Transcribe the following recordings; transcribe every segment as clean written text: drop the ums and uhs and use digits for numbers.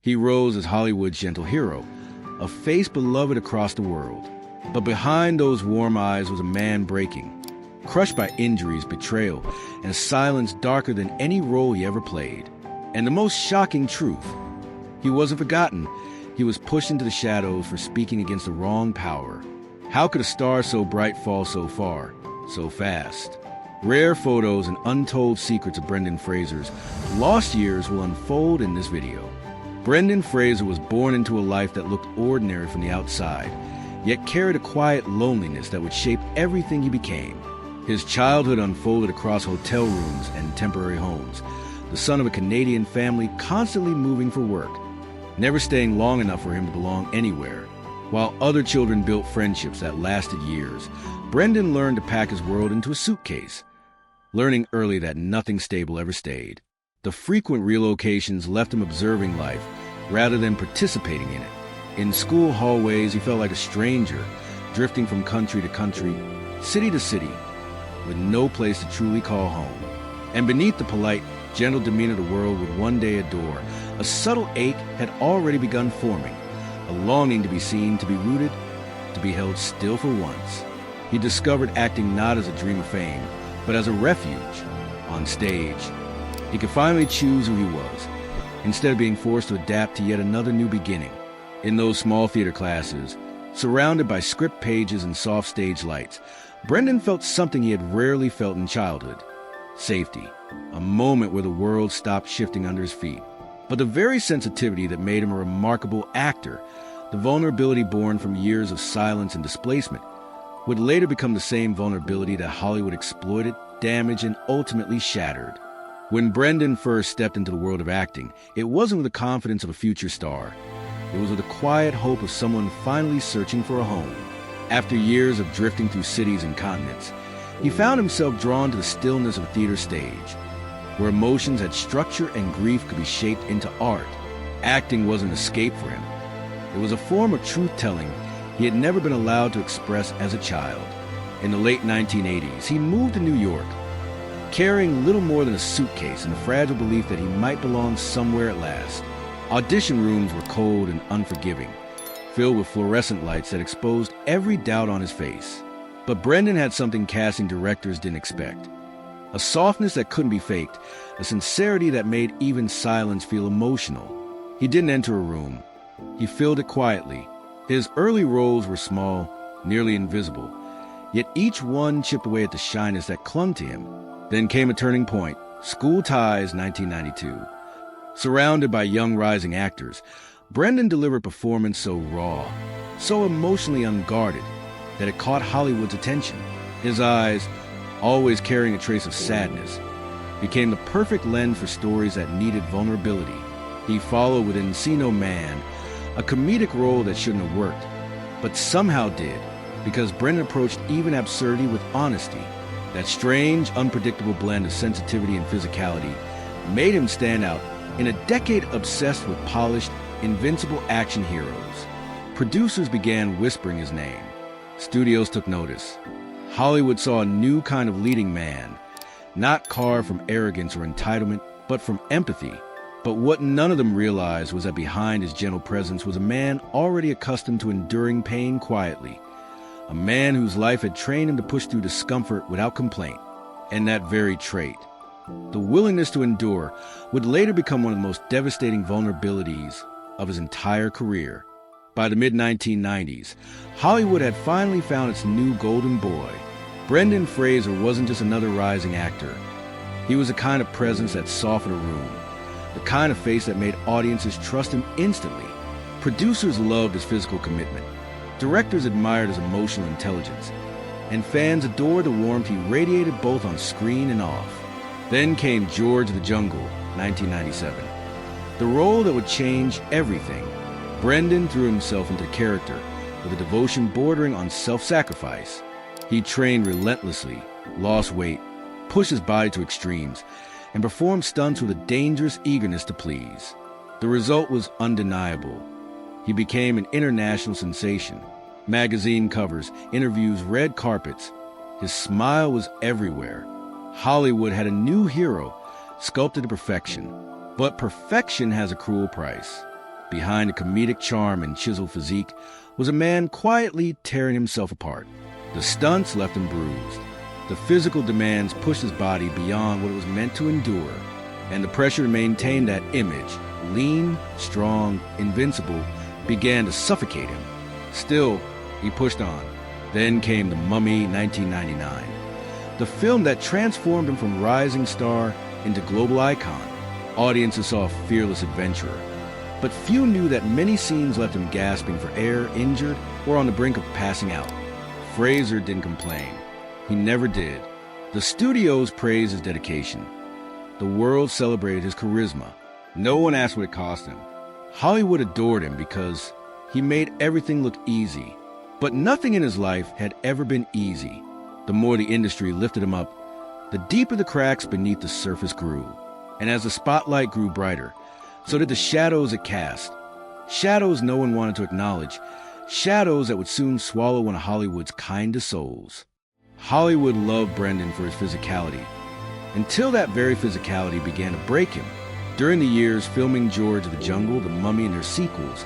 He rose as Hollywood's gentle hero, a face beloved across the world. But behind those warm eyes was a man breaking, crushed by injuries, betrayal, and a silence darker than any role he ever played. And the most shocking truth, he wasn't forgotten. He was pushed into the shadows for speaking against the wrong power. How could a star so bright fall so far, so fast? Rare photos and untold secrets of Brendan Fraser's lost years will unfold in this video. Brendan Fraser was born into a life that looked ordinary from the outside, yet carried a quiet loneliness that would shape everything he became. His childhood unfolded across hotel rooms and temporary homes, the son of a Canadian family constantly moving for work, never staying long enough for him to belong anywhere. While other children built friendships that lasted years, Brendan learned to pack his world into a suitcase, learning early that nothing stable ever stayed. The frequent relocations left him observing life rather than participating in it. In school hallways, he felt like a stranger, drifting from country to country, city to city, with no place to truly call home. And beneath the polite, gentle demeanor the world would one day adore, a subtle ache had already begun forming, a longing to be seen, to be rooted, to be held still for once. He discovered acting not as a dream of fame, but as a refuge. On stage, he could finally choose who he was, instead of being forced to adapt to yet another new beginning. In those small theater classes, surrounded by script pages and soft stage lights, Brendan felt something he had rarely felt in childhood: safety, a moment where the world stopped shifting under his feet. But the very sensitivity that made him a remarkable actor, the vulnerability born from years of silence and displacement, would later become the same vulnerability that Hollywood exploited, damaged, and ultimately shattered. When Brendan first stepped into the world of acting, it wasn't with the confidence of a future star. It was with the quiet hope of someone finally searching for a home. After years of drifting through cities and continents, he found himself drawn to the stillness of a theater stage, where emotions had structure and grief could be shaped into art. Acting was an escape for him. It was a form of truth-telling he had never been allowed to express as a child. In the late 1980s, he moved to New York, carrying little more than a suitcase and the fragile belief that he might belong somewhere at last. Audition rooms were cold and unforgiving, filled with fluorescent lights that exposed every doubt on his face. But Brendan had something casting directors didn't expect. A softness that couldn't be faked, a sincerity that made even silence feel emotional. He didn't enter a room. He filled it quietly. His early roles were small, nearly invisible, yet each one chipped away at the shyness that clung to him. Then came a turning point, School Ties, 1992. Surrounded by young rising actors, Brendan delivered a performance so raw, so emotionally unguarded, that it caught Hollywood's attention. His eyes, always carrying a trace of sadness, became the perfect lens for stories that needed vulnerability. He followed with Encino Man, a comedic role that shouldn't have worked, but somehow did, because Brendan approached even absurdity with honesty. That strange, unpredictable blend of sensitivity and physicality made him stand out in a decade obsessed with polished, invincible action heroes. Producers began whispering his name. Studios took notice. Hollywood saw a new kind of leading man, not carved from arrogance or entitlement, but from empathy. But what none of them realized was that behind his gentle presence was a man already accustomed to enduring pain quietly, a man whose life had trained him to push through discomfort without complaint. And that very trait, the willingness to endure, would later become one of the most devastating vulnerabilities of his entire career. By the mid-1990s, Hollywood had finally found its new golden boy. Brendan Fraser wasn't just another rising actor. He was a kind of presence that softened a room, the kind of face that made audiences trust him instantly. Producers loved his physical commitment. Directors admired his emotional intelligence, and fans adored the warmth he radiated both on screen and off. Then came George the Jungle, 1997. The role that would change everything. Brendan threw himself into character with a devotion bordering on self-sacrifice. He trained relentlessly, lost weight, pushed his body to extremes, and performed stunts with a dangerous eagerness to please. The result was undeniable. He became an international sensation. Magazine covers, interviews, red carpets. His smile was everywhere. Hollywood had a new hero, sculpted to perfection. But perfection has a cruel price. behind a comedic charm and chiseled physique, was a man quietly tearing himself apart. The stunts left him bruised. The physical demands pushed his body beyond what it was meant to endure, and the pressure to maintain that image, lean, strong, invincible, began to suffocate him. Still, he pushed on. Then came The Mummy, 1999, the film that transformed him from rising star into global icon. Audiences saw a fearless adventurer, but few knew that many scenes left him gasping for air, injured, or on the brink of passing out. Fraser didn't complain. He never did. The studios praised his dedication. The world celebrated his charisma. No one asked what it cost him. Hollywood adored him because he made everything look easy. But nothing in his life had ever been easy. The more the industry lifted him up, the deeper the cracks beneath the surface grew. And as the spotlight grew brighter, so did the shadows it cast. Shadows no one wanted to acknowledge. Shadows that would soon swallow one of Hollywood's kindest souls. Hollywood loved Brendan for his physicality, until that very physicality began to break him. During the years filming George of the Jungle, The Mummy, and their sequels,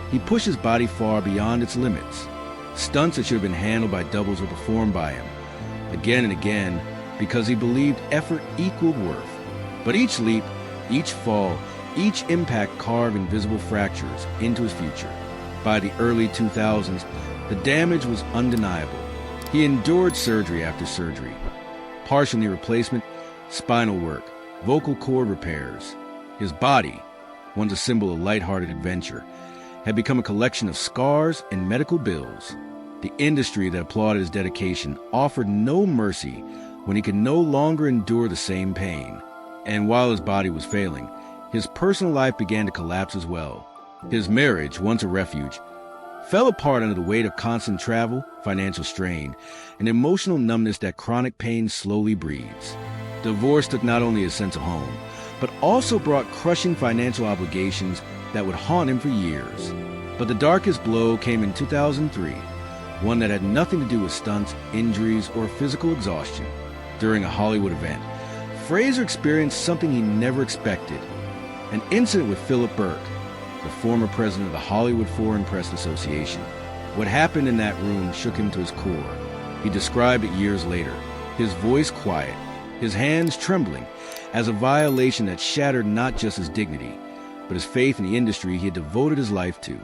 he pushed his body far beyond its limits. Stunts that should have been handled by doubles were performed by him, again and again, because he believed effort equaled worth. But each leap, each fall, each impact carved invisible fractures into his future. By the early 2000s, the damage was undeniable. He endured surgery after surgery, partial knee replacement, spinal work, vocal cord repairs. His body, once a symbol of lighthearted adventure, had become a collection of scars and medical bills. The industry that applauded his dedication offered no mercy when he could no longer endure the same pain. And while his body was failing, his personal life began to collapse as well. His marriage, once a refuge, fell apart under the weight of constant travel, financial strain, and emotional numbness that chronic pain slowly breeds. Divorce took not only his sense of home, but also brought crushing financial obligations that would haunt him for years. But the darkest blow came in 2003, one that had nothing to do with stunts, injuries, or physical exhaustion. During a Hollywood event, Fraser experienced something he never expected, an incident with Philip Burke, the former president of the Hollywood Foreign Press Association. What happened in that room shook him to his core. He described it years later, his voice quiet, his hands trembling, as a violation that shattered not just his dignity, but his faith in the industry he had devoted his life to.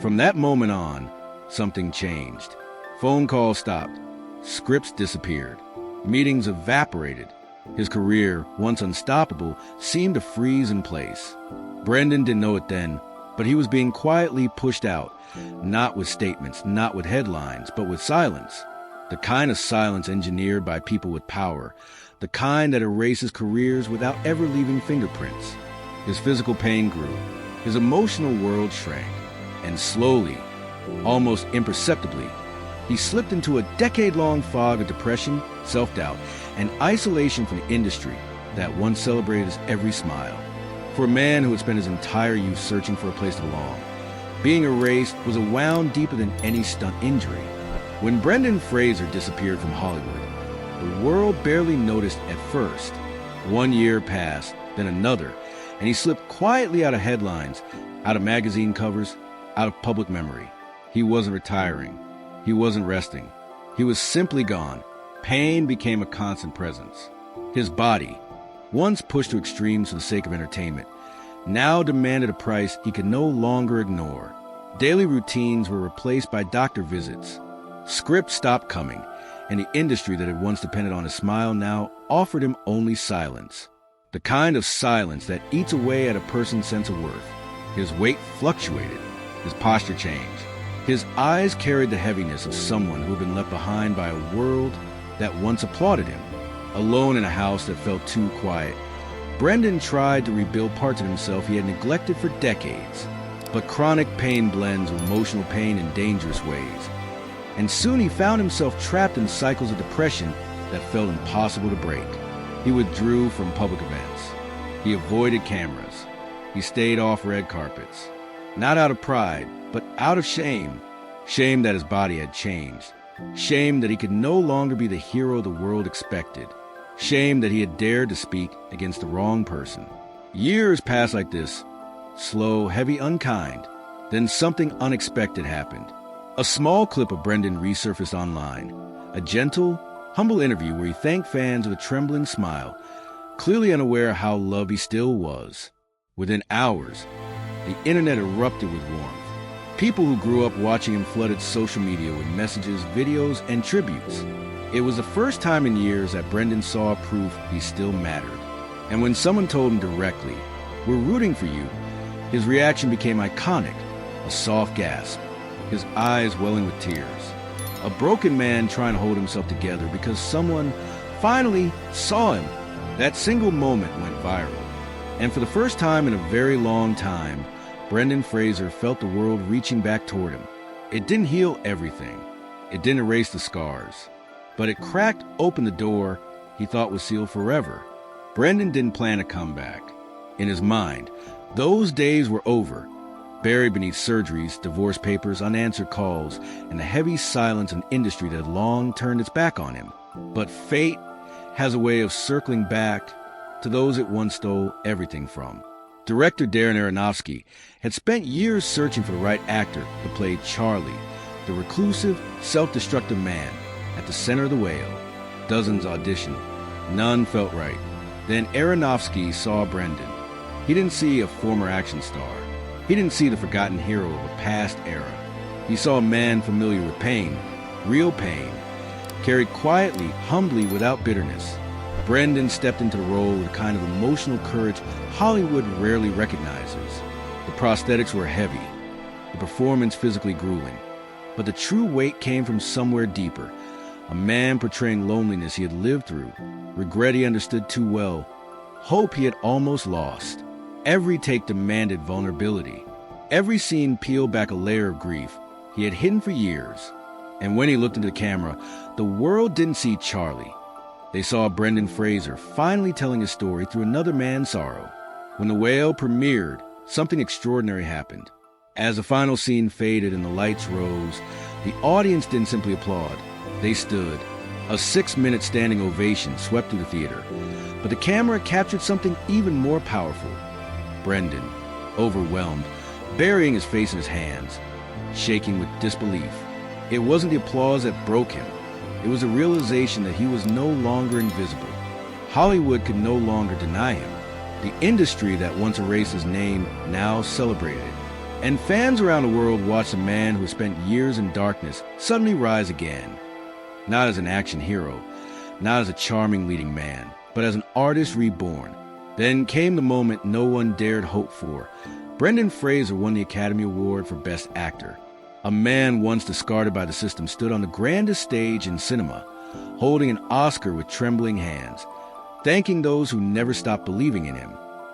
From that moment on, something changed. Phone calls stopped. Scripts disappeared. Meetings evaporated. His career, once unstoppable, seemed to freeze in place. Brendan didn't know it then, but he was being quietly pushed out, not with statements, not with headlines, but with silence. The kind of silence engineered by people with power, the kind that erases careers without ever leaving fingerprints. His physical pain grew, his emotional world shrank, and slowly, almost imperceptibly, he slipped into a decade-long fog of depression, self-doubt, and isolation from the industry that once celebrated his every smile. For a man who had spent his entire youth searching for a place to belong, being erased was a wound deeper than any stunt injury. When Brendan Fraser disappeared from Hollywood, the world barely noticed at first. 1 year passed, then another, and he slipped quietly out of headlines, out of magazine covers, out of public memory. He wasn't retiring. He wasn't resting. He was simply gone. Pain became a constant presence. His body, once pushed to extremes for the sake of entertainment, now demanded a price he could no longer ignore. Daily routines were replaced by doctor visits. Scripts stopped coming, and the industry that had once depended on his smile now offered him only silence. The kind of silence that eats away at a person's sense of worth. His weight fluctuated. His posture changed. His eyes carried the heaviness of someone who had been left behind by a world that once applauded him. Alone in a house that felt too quiet, Brendan tried to rebuild parts of himself he had neglected for decades. But chronic pain blends with emotional pain in dangerous ways. And soon he found himself trapped in cycles of depression that felt impossible to break. He withdrew from public events. He avoided cameras. He stayed off red carpets. Not out of pride, but out of shame. Shame that his body had changed. Shame that he could no longer be the hero the world expected. Shame that he had dared to speak against the wrong person. Years passed like this, slow, heavy, unkind. Then something unexpected happened. A small clip of Brendan resurfaced online. A gentle, humble interview where he thanked fans with a trembling smile, clearly unaware how loved he still was. Within hours, the internet erupted with warmth. People who grew up watching him flooded social media with messages, videos, and tributes. It was the first time in years that Brendan saw proof he still mattered. And when someone told him directly, "We're rooting for you," his reaction became iconic, a soft gasp, his eyes welling with tears. A broken man trying to hold himself together because someone finally saw him. That single moment went viral. And for the first time in a very long time, Brendan Fraser felt the world reaching back toward him. It didn't heal everything. It didn't erase the scars. But it cracked open the door he thought was sealed forever. Brendan didn't plan a comeback. In his mind, those days were over, buried beneath surgeries, divorce papers, unanswered calls, and the heavy silence of an industry that had long turned its back on him. But fate has a way of circling back to those it once stole everything from. Director Darren Aronofsky had spent years searching for the right actor to play Charlie, the reclusive, self-destructive man at the center of The Whale. Dozens auditioned. None felt right. Then Aronofsky saw Brendan. He didn't see a former action star. He didn't see the forgotten hero of a past era. He saw a man familiar with pain, real pain, carried quietly, humbly, without bitterness. Brendan stepped into the role with a kind of emotional courage Hollywood rarely recognizes. The prosthetics were heavy, the performance physically grueling, but the true weight came from somewhere deeper. A man portraying loneliness he had lived through, regret he understood too well, hope he had almost lost. Every take demanded vulnerability. Every scene peeled back a layer of grief he had hidden for years. And when he looked into the camera, the world didn't see Charlie. They saw Brendan Fraser finally telling his story through another man's sorrow. When The Whale premiered, something extraordinary happened. As the final scene faded and the lights rose, the audience didn't simply applaud. They stood. A 6-minute standing ovation swept through the theater. But the camera captured something even more powerful. Brendan, overwhelmed, burying his face in his hands, shaking with disbelief. It wasn't the applause that broke him. It was a realization that he was no longer invisible. Hollywood could no longer deny him. The industry that once erased his name now celebrated it. And fans around the world watched a man who spent years in darkness suddenly rise again. Not as an action hero, not as a charming leading man, but as an artist reborn. Then came the moment no one dared hope for. Brendan Fraser won the Academy Award for Best Actor. A man once discarded by the system stood on the grandest stage in cinema, holding an Oscar with trembling hands, thanking those who never stopped believing in him.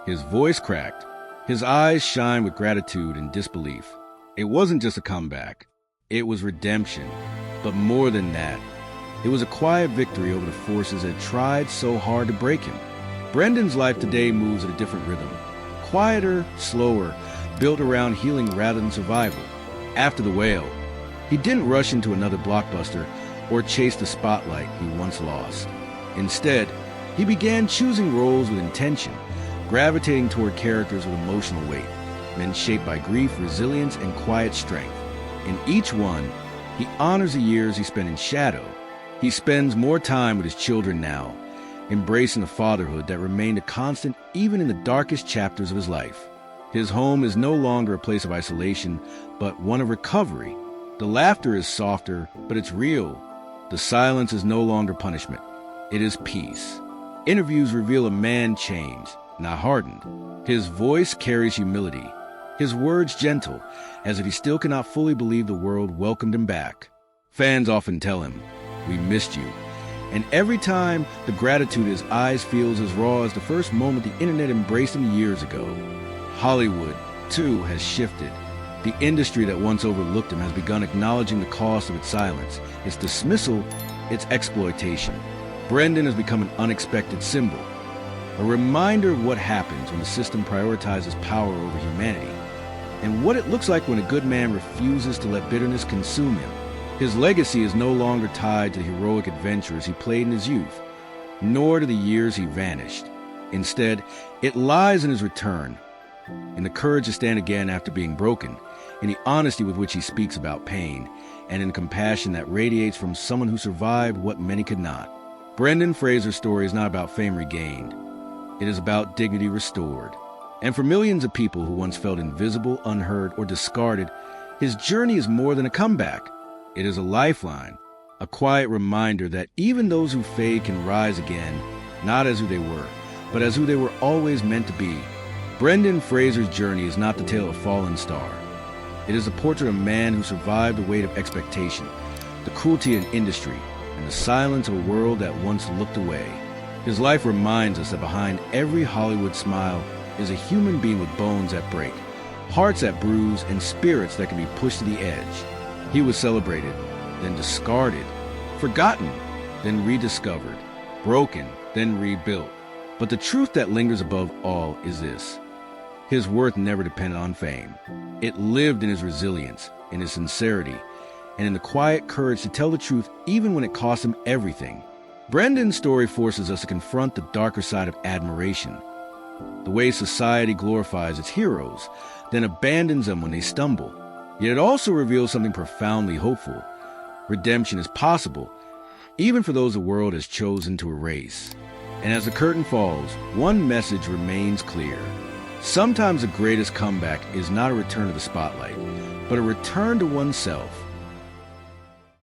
His voice cracked. His eyes shined with gratitude and disbelief. It wasn't just a comeback. It was redemption. But more than that, it was a quiet victory over the forces that had tried so hard to break him. Brendan's life today moves at a different rhythm. Quieter, slower, built around healing rather than survival. After The Whale, he didn't rush into another blockbuster or chase the spotlight he once lost. Instead, he began choosing roles with intention, gravitating toward characters with emotional weight, men shaped by grief, resilience, and quiet strength. In each one, he honors the years he spent in shadow. He spends more time with his children now, embracing the fatherhood that remained a constant even in the darkest chapters of his life. His home is no longer a place of isolation, but one of recovery. The laughter is softer, but it's real. The silence is no longer punishment. It is peace. Interviews reveal a man changed, not hardened. His voice carries humility. His words gentle, as if he still cannot fully believe the world welcomed him back. Fans often tell him, "We missed you." And every time, the gratitude in his eyes feels as raw as the first moment the internet embraced him years ago. Hollywood, too, has shifted. The industry that once overlooked him has begun acknowledging the cost of its silence, its dismissal, its exploitation. Brendan has become an unexpected symbol, a reminder of what happens when the system prioritizes power over humanity, and what it looks like when a good man refuses to let bitterness consume him. His legacy is no longer tied to the heroic adventures he played in his youth, nor to the years he vanished. Instead, it lies in his return, in the courage to stand again after being broken, in the honesty with which he speaks about pain, and in compassion that radiates from someone who survived what many could not. Brendan Fraser's story is not about fame regained. It is about dignity restored. And for millions of people who once felt invisible, unheard, or discarded, his journey is more than a comeback. It is a lifeline, a quiet reminder that even those who fade can rise again, not as who they were, but as who they were always meant to be. Brendan Fraser's journey is not the tale of a fallen star. It is a portrait of a man who survived the weight of expectation, the cruelty in industry, and the silence of a world that once looked away. His life reminds us that behind every Hollywood smile is a human being with bones that break, hearts that bruise, and spirits that can be pushed to the edge. He was celebrated, then discarded, forgotten, then rediscovered, broken, then rebuilt. But the truth that lingers above all is this: his worth never depended on fame. It lived in his resilience, in his sincerity, and in the quiet courage to tell the truth even when it cost him everything. Brendan's story forces us to confront the darker side of admiration, the way society glorifies its heroes, then abandons them when they stumble. Yet it also reveals something profoundly hopeful. Redemption is possible, even for those the world has chosen to erase. And as the curtain falls, one message remains clear. Sometimes the greatest comeback is not a return to the spotlight, but a return to oneself.